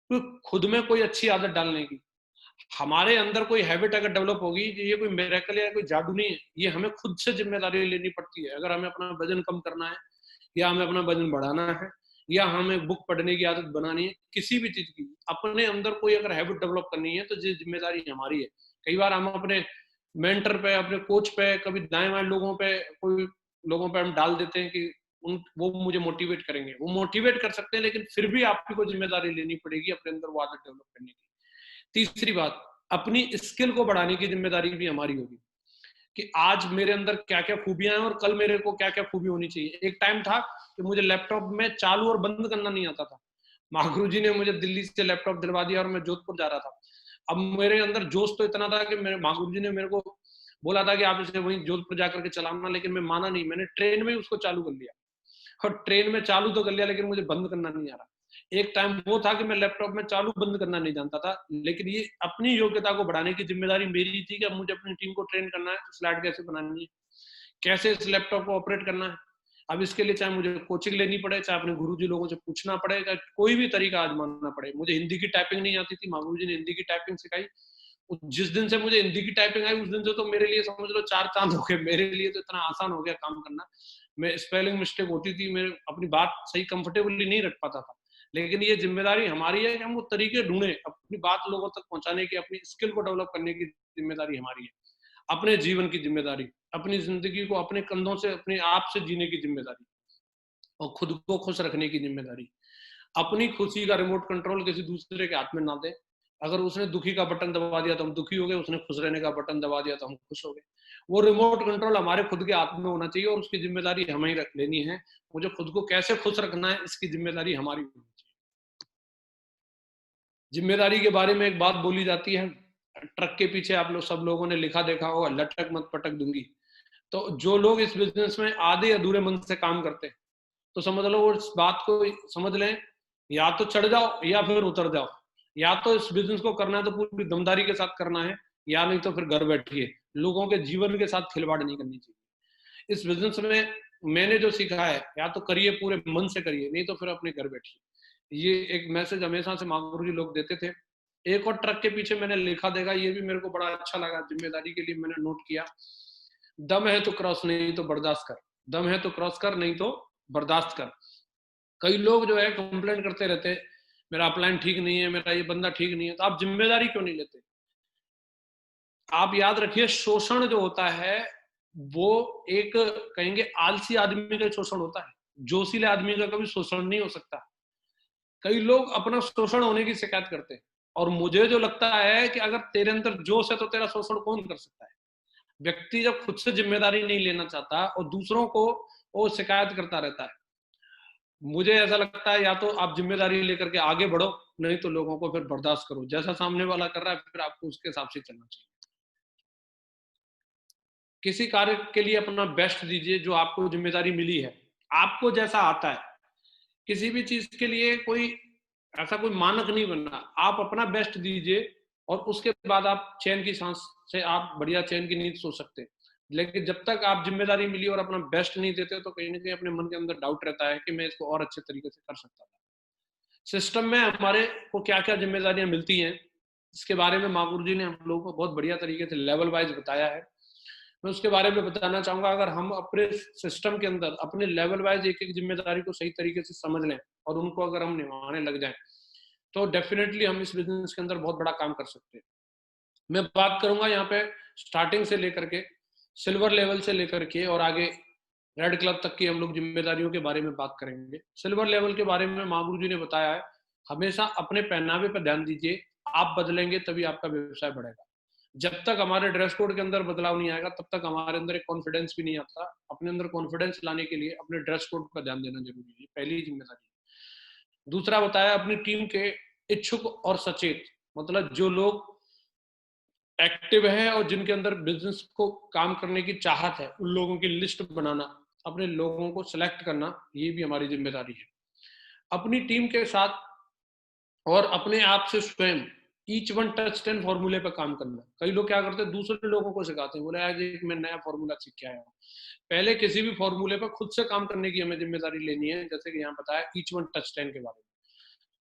कि खुद में कोई अच्छी आदत डालने की। हमारे अंदर कोई हैबिट अगर डेवलप होगी, ये कोई मिरेकल या कोई जादू नहीं है, ये हमें खुद से जिम्मेदारी लेनी पड़ती है। अगर हमें अपना वजन कम करना है या हमें अपना वजन बढ़ाना है या हमें बुक पढ़ने की आदत बनानी है, किसी भी चीज की अपने अंदर कोई अगर हैबिट डेवलप करनी है तो ये जिम्मेदारी हमारी है। कई बार हम अपने मेंटर पे, अपने कोच पे, कभी दाएं बाएं लोगों पे, कोई लोगों पे हम डाल देते हैं कि उन वो मुझे मोटिवेट करेंगे। वो मोटिवेट कर सकते हैं, लेकिन फिर भी आपको जिम्मेदारी लेनी पड़ेगी अपने अंदर वो आदत डेवलप करने की। तीसरी बात, अपनी स्किल को बढ़ाने की जिम्मेदारी भी हमारी होगी कि आज मेरे अंदर क्या-क्या खूबियां हैं और कल मेरे को क्या-क्या खूबी होनी चाहिए। एक टाइम था कि मुझे लैपटॉप में चालू और बंद करना नहीं आता था। महागुरु जी ने मुझे दिल्ली से लैपटॉप दिलवा दिया और मैं जोधपुर जा रहा था। अब मेरे अंदर जोश तो इतना था कि मेरे महागुरु जी ने मेरे को बोला था कि आप इसे वहीं जोधपुर जाकर के चलाना, लेकिन मैं माना नहीं। मैंने ट्रेन में ही उसको चालू कर लिया और ट्रेन में चालू तो कर लिया, लेकिन मुझे बंद करना नहीं आ रहा। एक टाइम वो था कि मैं लैपटॉप में चालू बंद करना नहीं जानता था, लेकिन ये अपनी योग्यता को बढ़ाने की जिम्मेदारी मेरी थी कि अब मुझे अपनी टीम को ट्रेन करना है, तो स्लाइड कैसे बनानी है, कैसे इस लैपटॉप को ऑपरेट करना है। अब इसके लिए चाहे मुझे कोचिंग लेनी पड़े, चाहे अपने गुरुजी लोगों से पूछना पड़े, चाहे कोई भी तरीका आजमाना पड़े। मुझे हिंदी की टाइपिंग नहीं आती थी, माँ गुरुजी ने हिंदी की टाइपिंग सिखाई। जिस दिन से मुझे हिंदी की टाइपिंग आई, उस दिन से तो मेरे लिए समझ लो 4 चांद हो गए। मेरे लिए तो इतना आसान हो गया काम करना। मैं स्पेलिंग मिस्टेक होती थी, मैं अपनी बात सही कंफर्टेबली नहीं रख पाता था। लेकिन ये जिम्मेदारी हमारी है कि हम वो तरीके ढूंढें, अपनी बात लोगों तक पहुंचाने की, अपनी स्किल को डेवलप करने की जिम्मेदारी हमारी है। अपने जीवन की जिम्मेदारी, अपनी जिंदगी को अपने कंधों से, अपने आप से जीने की जिम्मेदारी और खुद को खुश रखने की जिम्मेदारी। अपनी खुशी का रिमोट कंट्रोल किसी दूसरे के हाथ में ना दें। अगर उसने दुखी का बटन दबा दिया तो हम दुखी हो गए, उसने खुश रहने का बटन दबा दिया तो हम खुश हो गए। वो रिमोट कंट्रोल हमारे खुद के हाथ में होना चाहिए और उसकी जिम्मेदारी हमें ही रख लेनी है। मुझे खुद को कैसे खुश रखना है, इसकी जिम्मेदारी हमारी होनी चाहिए। जिम्मेदारी के बारे में एक बात बोली जाती है, ट्रक के पीछे आप लोग सब लोगों ने लिखा देखा होगा, लटक मत पटक दूंगी। तो जो लोग इस बिजनेस में आधे अधूरे मन से काम करते हैं, तो समझ लो वो इस बात को समझ लें, या तो चढ़ जाओ या फिर उतर जाओ। या तो इस बिजनेस को करना है तो पूरी दमदारी के साथ करना है, या नहीं तो फिर घर बैठिए। लोगों के जीवन के साथ खिलवाड़ नहीं करनी चाहिए। इस बिजनेस में मैंने जो सीखा है, या तो करिए पूरे मन से करिए, नहीं तो फिर अपने घर बैठिए। ये एक मैसेज हमेशा से महागुरु जी लोग देते थे। एक और ट्रक के पीछे मैंने लिखा देगा, ये भी मेरे को बड़ा अच्छा लगा, जिम्मेदारी के लिए मैंने नोट किया। दम है तो क्रॉस, नहीं तो बर्दाश्त कर। दम है तो क्रॉस कर, नहीं तो बर्दाश्त कर। कई लोग जो है कंप्लेंट करते रहते हैं, मेरा अपलाइन ठीक नहीं है, मेरा ये बंदा ठीक नहीं है। तो आप जिम्मेदारी क्यों नहीं लेते? आप याद रखिए, शोषण जो होता है वो एक कहेंगे आलसी आदमी का शोषण होता है, जोशीले आदमी का कभी शोषण नहीं हो सकता। कई लोग अपना शोषण होने की शिकायत करते हैं, और मुझे जो लगता है कि अगर तेरे अंदर जोश है तो तेरा शोषण कौन कर सकता है? व्यक्ति जब खुद से जिम्मेदारी नहीं लेना चाहता और दूसरों को वो शिकायत करता रहता है। मुझे ऐसा लगता है, या तो आप जिम्मेदारी लेकर के आगे बढ़ो, नहीं तो लोगों को फिर बर्दाश्त करो। जैसा सामने वाला कर रहा है फिर आपको उसके हिसाब से चलना चाहिए। किसी कार्य के लिए अपना बेस्ट दीजिए, जो आपको जिम्मेदारी मिली है, आपको जैसा आता है। किसी भी चीज के लिए कोई ऐसा कोई मानक नहीं बनना, आप अपना बेस्ट दीजिए, और उसके बाद आप चैन की सांस से आप बढ़िया चैन की नींद सो सकते हैं। लेकिन जब तक आप जिम्मेदारी मिली और अपना बेस्ट नहीं देते, तो कहीं ना कहीं अपने मन के अंदर डाउट रहता है कि मैं इसको और अच्छे तरीके से कर सकता था। सिस्टम में हमारे को क्या क्या जिम्मेदारियां मिलती हैं, इसके बारे में महागुरु जी ने हम लोगों को बहुत बढ़िया तरीके से लेवल वाइज बताया है। मैं उसके बारे में बताना चाहूंगा। अगर हम अपने सिस्टम के अंदर अपने लेवल वाइज एक एक जिम्मेदारी को सही तरीके से समझ लें और उनको अगर हम निभाने लग जाएं, तो डेफिनेटली हम इस बिजनेस के अंदर बहुत बड़ा काम कर सकते हैं। मैं बात करूंगा यहाँ पे स्टार्टिंग से लेकर के सिल्वर लेवल से लेकर के और आगे रेड क्लब तक की हम लोग जिम्मेदारियों के बारे में बात करेंगे। सिल्वर लेवल के बारे में महागुरु जी ने बताया है, हमेशा अपने पहनावे पर ध्यान दीजिए। आप बदलेंगे तभी आपका व्यवसाय बढ़ेगा। जब तक हमारे ड्रेस कोड के अंदर बदलाव नहीं आएगा, तब तक हमारे अंदर एक कॉन्फिडेंस भी नहीं आता। अपने अंदर कॉन्फिडेंस लाने के लिए अपने ड्रेस कोड पर ध्यान देना जरूरी है, पहली जिम्मेदारी। दूसरा बताया, अपनी टीम के इच्छुक और सचेत, मतलब जो लोग एक्टिव है और जिनके अंदर बिजनेस को काम करने की चाहत है, उन लोगों की लिस्ट बनाना, अपने लोगों को सिलेक्ट करना, ये भी हमारी जिम्मेदारी है। अपनी टीम के साथ और अपने आप से स्वयं ईच वन टच 10 फॉर्मूले पर काम करना। कई लोग क्या करते हैं, दूसरे लोगों को सिखाते हैं, बोले आज एक मैं नया फॉर्मूला सीख के आया हूँ। पहले किसी भी फॉर्मूले पर खुद से काम करने की हमें जिम्मेदारी लेनी है। जैसे कि यहाँ बताया ईच वन टच 10 के बारे में,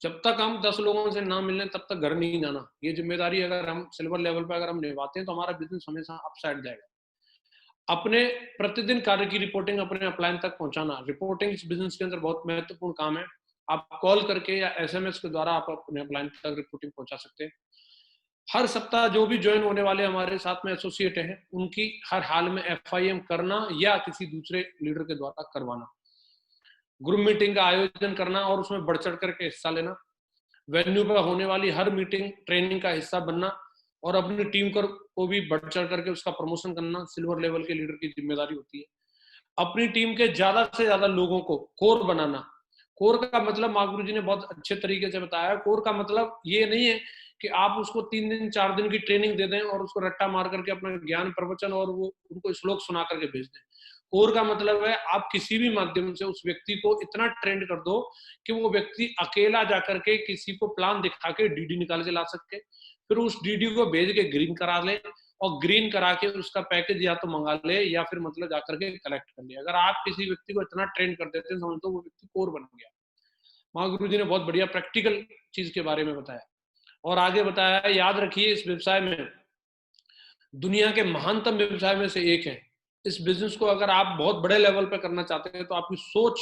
जब तक हम 10 लोगों से ना मिलने तब तक घर नहीं जाना। ये जिम्मेदारी अगर हम सिल्वर लेवल पर अगर हम निभाते हैं, तो हमारा बिजनेस हमेशा अपसाइड जाएगा। अपने प्रतिदिन कार्य की रिपोर्टिंग अपने अपलाइन तक पहुंचाना। रिपोर्टिंग इस बिजनेस के अंदर बहुत महत्वपूर्ण काम है। आप कॉल करके या एसएमएस के द्वारा आप अपने अपलाइन तक रिपोर्टिंग पहुंचा सकते हैं। हर सप्ताह जो भी ज्वाइन होने वाले हमारे साथ में एसोसिएट हैं, उनकी हर हाल में एफआईएम करना या किसी दूसरे लीडर के द्वारा करवाना। ग्रुप मीटिंग का आयोजन करना और उसमें बढ़ चढ़ करके हिस्सा लेना। वेन्यू पर होने वाली हर मीटिंग ट्रेनिंग का हिस्सा बनना और अपनी टीम को भी बढ़ चढ़ करके उसका प्रमोशन करना सिल्वर लेवल के लीडर की जिम्मेदारी होती है। अपनी टीम के ज्यादा से ज्यादा लोगों को कोर बनाना। कोर का मतलब महागुरु जी ने बहुत अच्छे तरीके से बताया। कोर का मतलब ये नहीं है कि आप उसको 3 दिन 4 दिन की ट्रेनिंग दे दें और उसको रट्टा मार करके अपना ज्ञान प्रवचन और वो उनको श्लोक सुना करके भेज दें। कोर का मतलब है आप किसी भी माध्यम से उस व्यक्ति को इतना ट्रेंड कर दो कि वो व्यक्ति अकेला जाकर के किसी को प्लान दिखा के डीडी निकाल के ला सके, फिर उस डीडी को भेज के ग्रीन करा ले और ग्रीन करा के उसका पैकेज या तो मंगा ले या फिर मतलब जाकर के कलेक्ट कर ले। अगर आप किसी व्यक्ति को इतना ट्रेन कर देते हैं, समझ लो वो व्यक्ति कोर बन गया। महागुरु जी ने बहुत बढ़िया प्रैक्टिकल चीज के बारे में बताया और आगे बताया, याद रखिए इस व्यवसाय में दुनिया के महानतम व्यवसाय में से एक है। इस बिजनेस को अगर आप बहुत बड़े लेवल पे करना चाहते हैं, तो आपकी सोच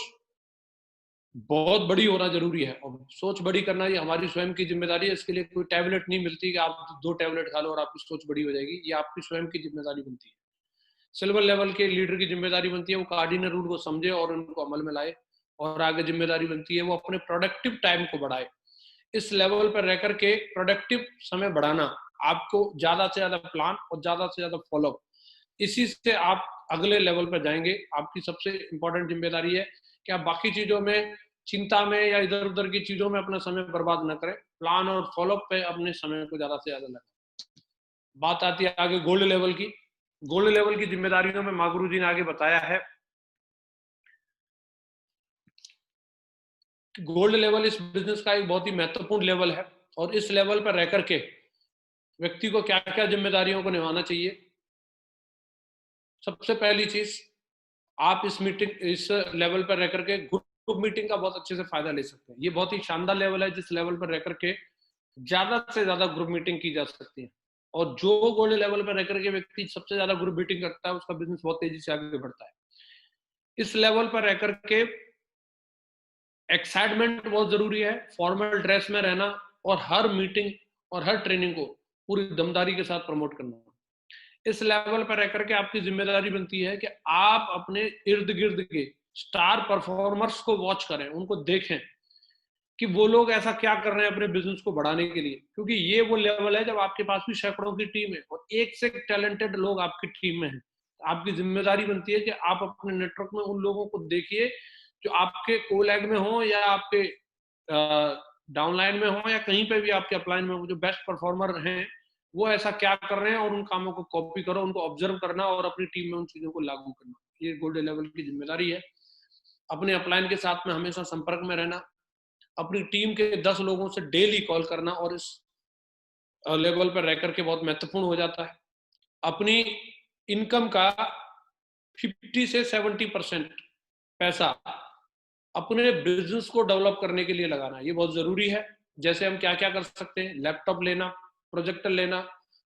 बहुत बड़ी होना जरूरी है। और सोच बड़ी करना ये हमारी स्वयं की जिम्मेदारी है। इसके लिए कोई टैबलेट नहीं मिलती कि आप 2 टैबलेट खा लो और आपकी सोच बड़ी हो जाएगी। ये आपकी स्वयं की जिम्मेदारी बनती है। सिल्वर लेवल के लीडर की जिम्मेदारी बनती है वो कार्डिनल रूल को समझे और उनको अमल में लाए। और आगे जिम्मेदारी बनती है वो अपने प्रोडक्टिव टाइम को बढ़ाए। इस लेवल पर रह करके प्रोडक्टिव समय बढ़ाना, आपको ज्यादा से ज्यादा प्लान और ज्यादा से ज्यादा फॉलो, इसी से आप अगले लेवल पर जाएंगे। आपकी सबसे इंपॉर्टेंट जिम्मेदारी है कि आप बाकी चीजों में चिंता में या इधर उधर की चीजों में अपना समय बर्बाद न करें, प्लान और फॉलोअप पे अपने समय को ज्यादा से ज्यादा लगाएं। बात आती है आगे गोल्ड लेवल की। गोल्ड लेवल की जिम्मेदारियों में मागुरु जी ने आगे बताया है, गोल्ड लेवल इस बिजनेस का एक बहुत ही महत्वपूर्ण लेवल है, और इस लेवल पर रह करके व्यक्ति को क्या क्या जिम्मेदारियों को निभाना चाहिए। सबसे पहली चीज, आप इस लेवल पर रह करके ग्रुप मीटिंग का बहुत अच्छे से फायदा ले सकते हैं। ये बहुत ही शानदार लेवल है जिस लेवल पर रह करके ज्यादा से ज्यादा ग्रुप मीटिंग की जा सकती है, और जो गोल्ड लेवल पर रह करके व्यक्ति सबसे ज्यादा ग्रुप मीटिंग करता है उसका बिजनेस बहुत तेजी से आगे बढ़ता है। इस लेवल पर रह करके एक्साइटमेंट बहुत जरूरी है, फॉर्मल ड्रेस में रहना और हर मीटिंग और हर ट्रेनिंग को पूरी दमदारी के साथ प्रमोट करना। इस लेवल पर रह करके आपकी जिम्मेदारी बनती है कि आप अपने इर्द गिर्द के स्टार परफॉर्मर्स को वॉच करें, उनको देखें कि वो लोग ऐसा क्या कर रहे हैं अपने बिजनेस को बढ़ाने के लिए, क्योंकि ये वो लेवल है जब आपके पास भी सैकड़ों की टीम है और एक से टैलेंटेड लोग आपकी टीम में हैं। आपकी जिम्मेदारी बनती है कि आप अपने नेटवर्क में उन लोगों को देखिए जो आपके कोलैग में हो या आपके डाउनलाइन में हो या कहीं पे भी आपके अपलाइन में हो, जो बेस्ट परफॉर्मर हैं वो ऐसा क्या कर रहे हैं और उन कामों को कॉपी करो, उनको ऑब्जर्व करना और अपनी टीम में उन चीजों को लागू करना। ये गोल्ड लेवल की जिम्मेदारी है। अपने अपलाइन के साथ में हमेशा संपर्क में रहना, अपनी टीम के 10 लोगों से डेली कॉल करना और इस लेवल पर रह करके बहुत महत्वपूर्ण हो जाता है। अपनी इनकम का 50 से 70% पैसा अपने बिजनेस को डेवलप करने के लिए लगाना, ये बहुत जरूरी है। जैसे हम क्या क्या कर सकते हैं, लैपटॉप लेना, प्रोजेक्टर लेना,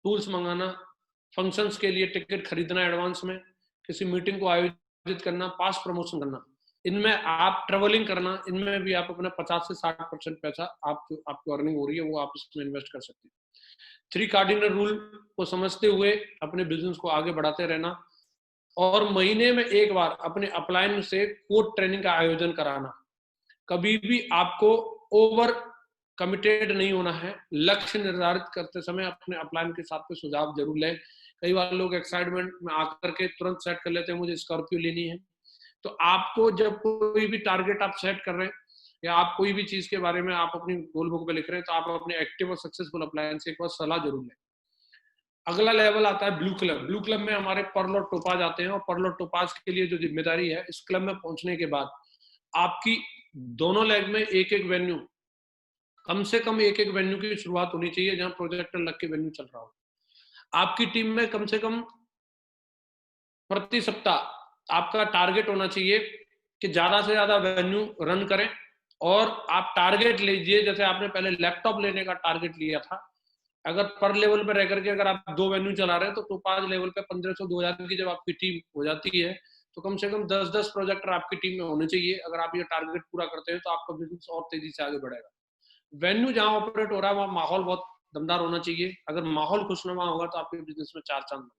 टूल्स मंगाना, फंक्शंस के लिए टिकट खरीदना एडवांस में, किसी मीटिंग को आयोजित करना, पास प्रमोशन करना, इनमें आप ट्रेवलिंग करना, इनमें भी आप अपना 50 से 60% पैसा आपको अर्निंग हो रही है वो आप इसमें इन्वेस्ट कर सकते हैं। 3 कार्डिनल रूल को समझते हुए अपने बिजनेस को आगे बढ़ाते रहना, और महीने में एक बार अपने अपलाइन से कोड ट्रेनिंग का आयोजन कराना। कभी भी आपको ओवर कमिटेड नहीं होना है। लक्ष्य निर्धारित करते समय अपने अपलाइन के साथ में सुझाव जरूर लें। कई बार लोग एक्साइटमेंट में आकर के तुरंत सेट कर लेते हैं मुझे स्कॉर्पियो लेनी है, तो आपको जब कोई भी टारगेट आप सेट कर रहे हैं या आप कोई भी चीज के बारे में आप अपनी गोल बुक पे लिख रहे हैं, तो आप अपने एक्टिव और सक्सेसफुल अपलाइन से एक बार सलाह जरूर लें। अगला लेवल आता है ब्लू क्लब। ब्लू क्लब में हमारे पर्ल और टोपाज आते हैं, और पर्ल और टोपाज के लिए जो जिम्मेदारी है, इस क्लब में पहुंचने के बाद आपकी दोनों लेग में एक एक वेन्यू, कम से कम एक एक वेन्यू की शुरुआत होनी चाहिए जहां प्रोजेक्टर लग के वेन्यू चल रहा हो। आपकी टीम में कम से कम प्रति सप्ताह आपका टारगेट होना चाहिए कि ज्यादा से ज्यादा वेन्यू रन करें, और आप टारगेट लीजिए, जैसे आपने पहले लैपटॉप लेने का टारगेट लिया था, अगर पर लेवल पे रह करके अगर आप 2 वेन्यू चला रहे हैं तो टोपाज लेवल पे 1500 2000 की जब आपकी टीम हो जाती है तो कम से कम 10-10 प्रोजेक्टर आपकी टीम में होने चाहिए। अगर आप ये टारगेट पूरा करते हैं तो आपका बिजनेस और तेजी से आगे बढ़ेगा। वेन्यू जहां ऑपरेट हो रहा है वहां माहौल बहुत दमदार होना चाहिए। अगर माहौल खुशनुमा होगा तो आपके बिजनेस में 4 चांद।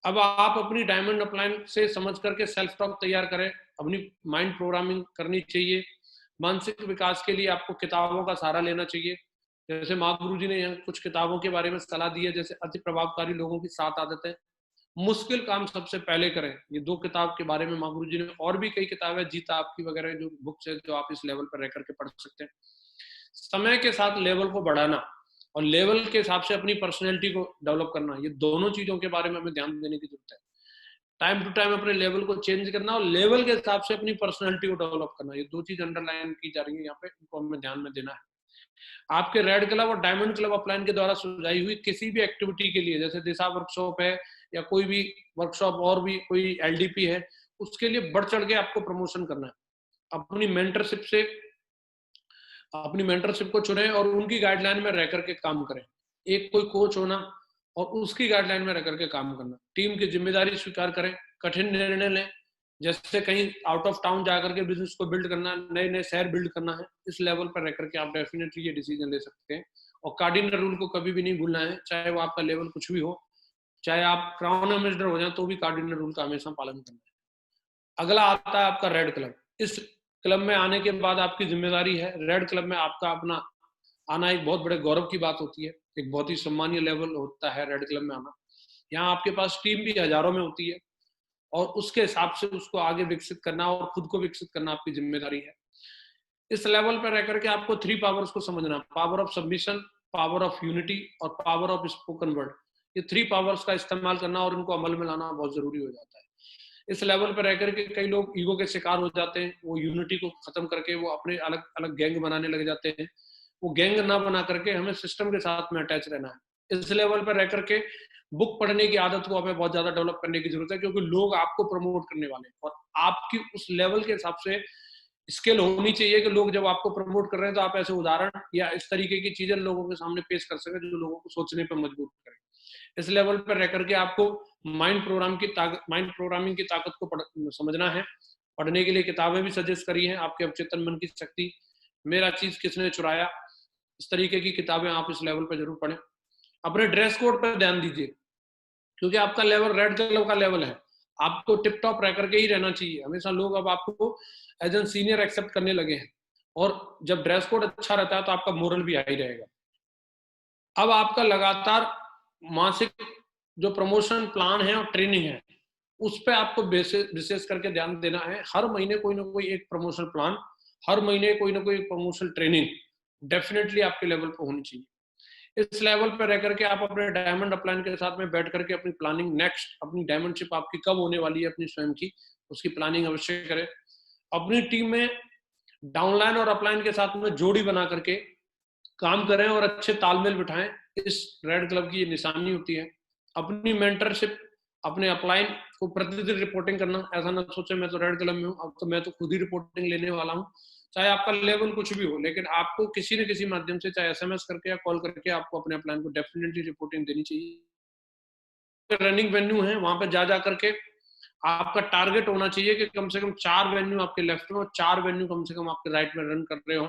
अब आप अपनी डायमंड अपलाइन से समझ करके सेल्फ टॉक तैयार करें, अपनी माइंड प्रोग्रामिंग करनी चाहिए। मानसिक विकास के लिए आपको किताबों का सहारा लेना चाहिए। जैसे महागुरु जी ने यहाँ कुछ किताबों के बारे में सलाह दी है, जैसे अति प्रभावकारी लोगों की 7 आदतें, मुश्किल काम सबसे पहले करें। ये 2 किताब के बारे में महागुरु जी ने, और भी कई किताबें जीता आपकी वगैरह जो बुक्स है जो आप इस लेवल पर रह करके पढ़ सकते हैं। समय के साथ लेवल को बढ़ाना और लेवल के हिसाब से अपनी पर्सनैलिटी को डेवलप करना, ये दोनों चीजों के बारे में हमें ध्यान देने की जरूरत है। टाइम टू टाइम अपने लेवल को चेंज करना और लेवल के हिसाब से अपनी पर्सनैलिटी को डेवलप करना, ये 2 चीज अंडरलाइन की जा रही है यहाँ पे, इनको हमें ध्यान में देना है। आपके रेड क्लब और डायमंड क्लब अपलाइन के द्वारा सुझाई हुई किसी भी एक्टिविटी के लिए, जैसे दिशा वर्कशॉप है या कोई भी वर्कशॉप और भी कोई एलडीपी है, उसके लिए बढ़ चढ़ के आपको प्रमोशन करना है। अपनी मेंटरशिप को चुने और उनकी गाइडलाइन में रह करके काम करें। एक कोई कोच होना और उसकी गाइडलाइन में रह करके काम करना। टीम की जिम्मेदारी स्वीकार करें, कठिन निर्णय लें, जैसे कहीं आउट ऑफ टाउन जाकर के बिजनेस को बिल्ड करना, नए नए शहर बिल्ड करना है, इस लेवल पर रह करके आप डेफिनेटली ये डिसीजन ले सकते हैं। और कार्डिनल रूल को कभी भी नहीं भूलना है, चाहे वो आपका लेवल कुछ भी हो, चाहे आप क्राउन एम्बेसडर हो जाए तो भी कार्डिनल रूल का हमेशा पालन करना है। अगला आता है आपका रेड क्लब। इस क्लब में आने के बाद आपकी जिम्मेदारी है, रेड क्लब में आपका अपना आना एक बहुत बड़े गौरव की बात होती है, एक बहुत ही सम्मानीय लेवल होता है रेड क्लब में आना। यहाँ आपके पास टीम भी हजारों में होती है और उसके हिसाब से उसको आगे विकसित करना और खुद को विकसित करना आपकी जिम्मेदारी है। इस लेवल पर रह करके आपको 3 पावर्स को समझना, power of submission, power of unity और पावर ऑफ स्पोकन वर्ड। ये 3 पावर्स का इस्तेमाल करना और इनको अमल में लाना बहुत जरूरी हो जाता है। इस लेवल पर रह करके कई लोग ईगो के शिकार हो जाते हैं, वो यूनिटी को खत्म करके वो अपने अलग अलग गैंग बनाने लग जाते हैं। वो गैंग ना बना करके हमें सिस्टम के साथ में अटैच रहना है। इस लेवल पर रह करके बुक पढ़ने की आदत को हमें बहुत ज्यादा डेवलप करने की जरूरत है, क्योंकि लोग आपको प्रमोट करने वाले हैं और आपकी उस लेवल के हिसाब से स्किल होनी चाहिए कि लोग जब आपको प्रमोट कर रहे हैं तो आप ऐसे उदाहरण या इस तरीके की चीजें लोगों के सामने पेश कर सके जो लोगों को सोचने पर मजबूर करें। इस लेवल पर रह करके आपको माइंड प्रोग्रामिंग की ताकत को समझना है। पढ़ने के लिए किताबें भी सजेस्ट करी हैं, आपके अवचेतन मन की शक्ति, मेरा चीज किसने चुराया, इस तरीके की किताबें आप इस लेवल पर जरूर पढ़ें। अपने ड्रेस कोड पर ध्यान दीजिए, क्योंकि आपका लेवल रेड कलर का लेवल है, आपको टिप टॉप रह करके ही रहना चाहिए हमेशा। लोग अब आपको एज एन सीनियर एक्सेप्ट करने लगे हैं और जब ड्रेस कोड अच्छा रहता है तो आपका मोरल भी हाई रहेगा। अब आपका लगातार मासिक जो प्रमोशन प्लान है और ट्रेनिंग है उस पे आपको विशेष करके ध्यान देना है। हर महीने कोई ना कोई एक प्रमोशन प्लान, हर महीने कोई ना कोई प्रमोशन ट्रेनिंग डेफिनेटली आपके लेवल पर होनी चाहिए। इस लेवल पर रह करके आप अपने डायमंड अपलाइन के साथ में बैठ करके अपनी प्लानिंग, नेक्स्ट अपनी डायमंडशिप आपकी कब होने वाली है अपनी स्वयं की, उसकी प्लानिंग अवश्य करें। अपनी टीम में डाउनलाइन और अपलाइन के साथ में जोड़ी बना करके काम करें और अच्छे तालमेल बिठाएं। इस रेड क्लब की ये निशानी होती है। अपनी मेंटरशिप, अपने अपलाइन को प्रतिदिन रिपोर्टिंग करना। ऐसा ना सोचे मैं तो रेड क्लब में हूँ, अब तो मैं तो खुद ही रिपोर्टिंग लेने वाला हूँ। चाहे आपका लेवल कुछ भी हो, लेकिन आपको किसी न किसी माध्यम से, चाहे एसएमएस करके या कॉल करके, आपको अपने अपलाइन को डेफिनेटली रिपोर्टिंग देनी चाहिए। रनिंग वेन्यू है वहां पर जा करके आपका टारगेट होना चाहिए कि कम से कम 4 वेन्यू आपके लेफ्ट में और 4 वेन्यू कम से कम आपके राइट में रन कर रहे हो।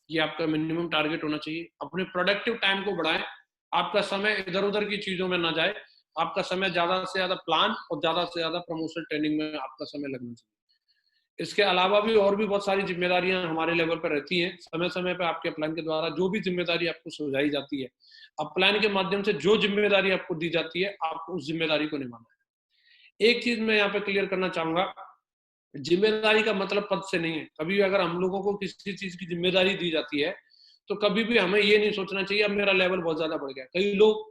ये आपका मिनिमम टारगेट होना चाहिए। अपने प्रोडक्टिव टाइम को बढ़ाएं, आपका समय इधर उधर की चीजों में ना जाए। आपका समय ज्यादा से ज्यादा प्लान और ज्यादा से ज्यादा प्रमोशन ट्रेनिंग में आपका समय लगना चाहिए। इसके अलावा भी और भी बहुत सारी जिम्मेदारियां हमारे लेवल पर रहती हैं। समय समय पर आपके अपलाइन के द्वारा जो भी जिम्मेदारी आपको सुझाई जाती है, अपलाइन के माध्यम से जो जिम्मेदारी आपको दी जाती है, आपको उस जिम्मेदारी को निभाना है। एक चीज मैं यहाँ पे क्लियर करना चाहूंगा, जिम्मेदारी का मतलब पद से नहीं है। कभी भी अगर हम लोगों को किसी चीज की जिम्मेदारी दी जाती है तो कभी भी हमें ये नहीं सोचना चाहिए अब मेरा लेवल बहुत ज्यादा बढ़ गया। कई लोग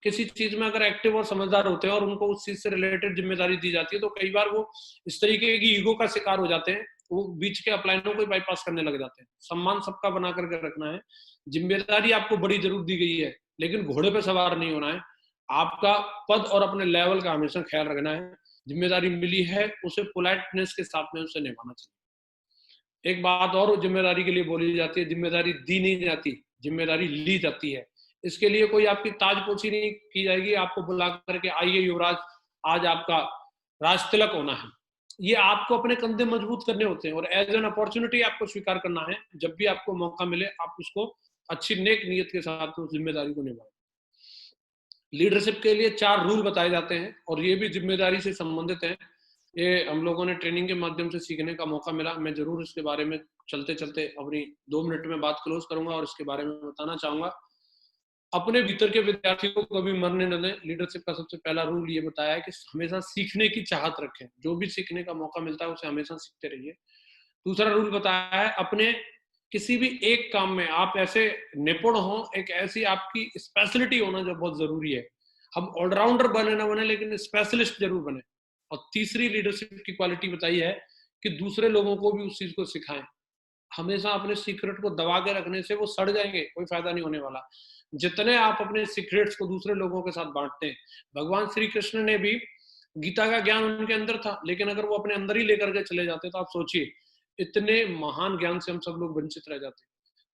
किसी चीज में अगर एक्टिव और समझदार होते हैं और उनको उस चीज से रिलेटेड जिम्मेदारी दी जाती है तो कई बार वो इस तरीके की ईगो का शिकार हो जाते हैं, वो बीच के अपलाइनों को बाईपास करने लग जाते हैं। सम्मान सबका बना करके रखना है। जिम्मेदारी आपको बड़ी जरूर दी गई है, लेकिन घोड़े पे सवार नहीं होना है। आपका पद और अपने लेवल का हमेशा ख्याल रखना है। जिम्मेदारी मिली है उसे पोलाइटनेस के साथ में उसे निभाना चाहिए। एक बात और जिम्मेदारी के लिए बोली जाती है, जिम्मेदारी दी नहीं जाती, जिम्मेदारी ली जाती है। इसके लिए कोई आपकी ताजपोशी नहीं की जाएगी, आपको बुला करके आइए युवराज आज आपका राज तिलक होना है। ये आपको अपने कंधे मजबूत करने होते हैं और एज एन अपॉर्चुनिटी आपको स्वीकार करना है। जब भी आपको मौका मिले आप उसको अच्छी नेक नियत के साथ उस जिम्मेदारी को निभाएं। लीडरशिप के लिए 4 रूल बताए जाते हैं और ये भी जिम्मेदारी से संबंधित हैं। ये हम लोगों ने ट्रेनिंग के माध्यम से सीखने का मौका मिला। मैं जरूर इसके बारे में चलते चलते अपनी 2 मिनट में बात क्लोज करूंगा और इसके बारे में बताना चाहूंगा। अपने भीतर के विद्यार्थी को कभी मरने न दें। लीडरशिप का सबसे पहला रूल ये बताया है कि हमेशा सीखने की चाहत रखें। जो भी सीखने का मौका मिलता है उसे हमेशा सीखते रहिए। दूसरा रूल बताया है, अपने किसी भी एक काम में आप ऐसे निपुण हो, एक ऐसी आपकी स्पेशलिटी होना जो बहुत जरूरी है। हम ऑलराउंडर बने ना बने, लेकिन स्पेशलिस्ट जरूर बने। और तीसरी लीडरशिप की क्वालिटी बताई है कि दूसरे लोगों को भी उस चीज को सिखाएं। हमेशा अपने सीक्रेट को दबा के रखने से वो सड़ जाएंगे, कोई फायदा नहीं होने वाला। जितने आप अपने सीक्रेट्स को दूसरे लोगों के साथ बांटते हैं, भगवान श्री कृष्ण ने भी गीता का ज्ञान उनके अंदर था, लेकिन अगर वो अपने अंदर ही लेकर के चले जाते तो आप सोचिए इतने महान ज्ञान से हम सब लोग वंचित रह जाते।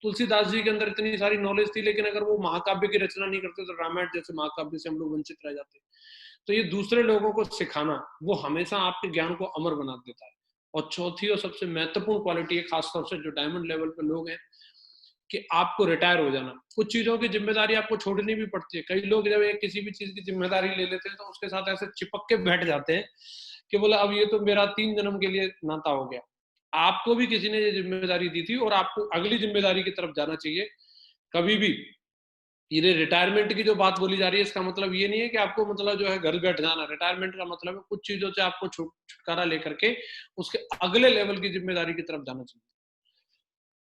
तुलसीदास जी के अंदर इतनी सारी नॉलेज थी, लेकिन अगर वो महाकाव्य की रचना नहीं करते तो रामायण जैसे महाकाव्य से हम लोग वंचित रह जाते। तो ये दूसरे लोगों को सिखाना वो हमेशा आपके ज्ञान को अमर बना देता है। और चौथी और सबसे महत्वपूर्ण क्वालिटी है, खासतौर से जो डायमंड लेवल पे लोग हैं, कि आपको रिटायर हो जाना। कुछ चीजों की जिम्मेदारी आपको छोड़नी भी पड़ती है। कई लोग जब एक किसी भी चीज की जिम्मेदारी ले लेते हैं तो उसके साथ ऐसे चिपक के बैठ जाते हैं कि बोला अब ये तो मेरा 3 जन्म के लिए नाता हो गया। आपको भी किसी ने ये जिम्मेदारी दी थी और आपको अगली जिम्मेदारी की तरफ जाना चाहिए। कभी भी ये रिटायरमेंट की जो बात बोली जा रही है, इसका मतलब ये नहीं है कि आपको मतलब जो है घर बैठ जाना। रिटायरमेंट का मतलब है कुछ चीजों से आपको छुटकारा लेकर के उसके अगले लेवल की जिम्मेदारी की तरफ जाना चाहिए।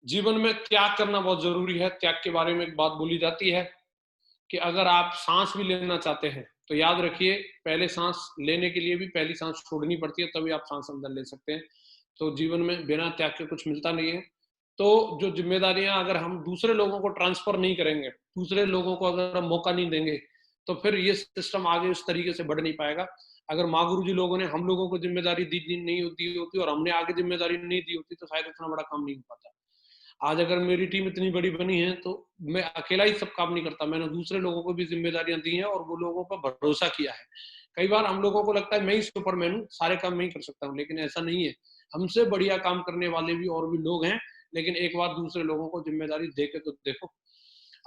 जीवन में त्याग करना बहुत जरूरी है। त्याग के बारे में एक बात बोली जाती है कि अगर आप सांस भी लेना चाहते हैं तो याद रखिए, पहले सांस लेने के लिए भी पहली सांस छोड़नी पड़ती है, तभी आप सांस अंदर ले सकते हैं। तो जीवन में बिना त्याग के कुछ मिलता नहीं है। तो जो जिम्मेदारियां अगर हम दूसरे लोगों को ट्रांसफर नहीं करेंगे, दूसरे लोगों को अगर हम मौका नहीं देंगे, तो फिर ये सिस्टम आगे उस तरीके से बढ़ नहीं पाएगा। अगर माँ गुरु जी लोगों ने हम लोगों को जिम्मेदारी दी नहीं होती और हमने आगे जिम्मेदारी नहीं दी होती, तो शायद इतना बड़ा काम नहीं हो पाता। आज अगर मेरी टीम इतनी बड़ी बनी है तो मैं अकेला ही सब काम नहीं करता, मैंने दूसरे लोगों को भी जिम्मेदारियां दी हैं और वो लोगों पर भरोसा किया है। कई बार हम लोगों को लगता है मैं ही सुपरमैन हूँ, सारे काम मैं ही कर सकता हूँ, लेकिन ऐसा नहीं है। हमसे बढ़िया काम करने वाले भी और भी लोग हैं, लेकिन एक बार दूसरे लोगों को जिम्मेदारी दे के तो देखो।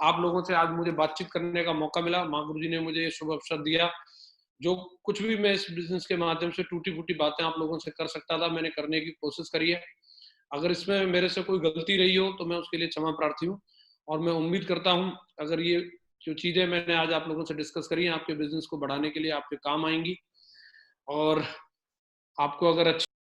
आप लोगों से आज मुझे बातचीत करने का मौका मिला, माँ गुरु जी ने मुझे ये शुभ अवसर दिया। जो कुछ भी मैं इस बिजनेस के माध्यम से टूटी फूटी बातें आप लोगों से कर सकता था, मैंने करने की कोशिश करी है। अगर इसमें मेरे से कोई गलती रही हो तो मैं उसके लिए क्षमा प्रार्थी हूँ। और मैं उम्मीद करता हूँ अगर ये जो चीजें मैंने आज आप लोगों से डिस्कस करी हैं आपके बिजनेस को बढ़ाने के लिए आपके काम आएंगी। और आपको अगर अच्छा